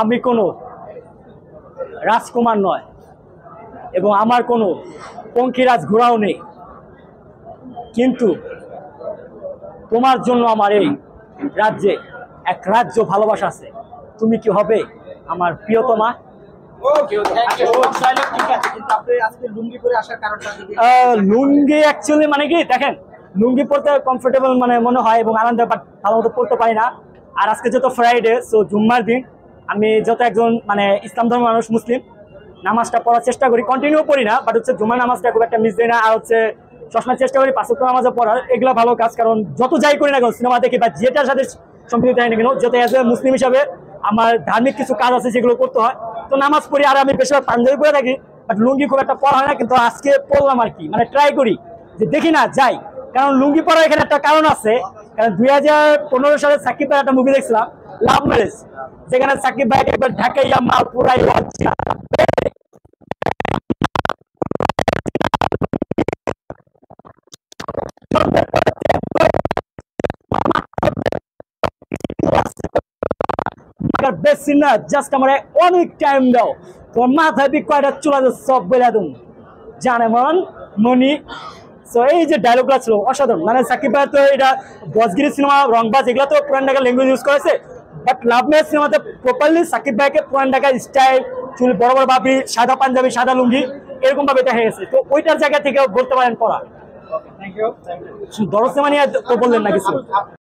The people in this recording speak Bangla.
আমি কোনো রাজকুমার নয় এবং আমার কোনো পঙ্খিরাজ ঘোড়াও নেই, কিন্তু তোমার জন্য আমার এই রাজ্যে এক রাজ্য ভালোবাসা আছে। তুমি কি হবে আমার প্রিয়তমা? লুঙ্গি অ্যাকচুয়ালি মানে কি দেখেন, লুঙ্গি পরতে কমফোর্টেবল মানে মনে হয় এবং আনন্দ, বাট ভালো মতো পড়তে পারি না। আর আজকে যত ফ্রাইডে, সো জুম্মার দিন, আমি যত একজন মানে ইসলাম ধর্মের মানুষ, মুসলিম, নামাজটা পড়ার চেষ্টা করি, কন্টিনিউ করি না, বাট হচ্ছে জুম্মার নামাজটা খুব একটা মিস দিই না। আর হচ্ছে সবসময় চেষ্টা করি 5 ওয়াক্ত নামাজে পড়ার। এগুলো ভালো কাজ, কারণ যত যাই করি না কেন, সিনেমা দেখি বা যেটার সাথে সম্পৃক্ত হয় না কেন, যত অ্যাজ এ মুসলিম হিসাবে আমার ধার্মিক কিছু কাজ আছে সেগুলো করতে হয়। তো নামাজ পড়ি, আর আমি বেশিরভাগ পাঞ্জাবি পরে থাকি, বাট লুঙ্গি খুব একটা পরা হয় না। কিন্তু আজকে পড়লাম আর কি, মানে ট্রাই করি যে দেখি না যাই, কারণ লুঙ্গি পরার এখানে একটা কারণ আছে। কারণ 2015 সালে সাকিব ভাইয়ের একটা মুভি দেখছিলাম, লাভ ম্যারেজ, যেখানে সাকিব ভাই একবার ঢাকাইয়া মাল পুরাই লজ্জা। বেশি না, জাস্ট আমার অনেক টাইম দাও, তোমার মাথায় কয়টা চুলা সব বলে তুমি জানে মন মনি। সো এই যে ডায়লগটা ছিল অসাধারণ, মানে সাকিব ভাই তো এটা বসগিরি সিনেমা, রংবাজ, এগুলো তো পুরান ঢাকার ল্যাঙ্গুয়েজ ইউজ করেছে, বাট লাভ ম্যারেজ সিনেমাতে প্রপারলি সাকিব ভাইকে পুরান ঢাকার স্টাইল, চুল বড় বড় বাবরি, সাদা পাঞ্জাবি, সাদা লুঙ্গি, এরকম ভাবে দেখা গেছে। তো ওইটার জায়গা থেকে বলতে পারেন পড়া। দরজ সিনেমা নিয়ে তো বললেন না কিছু?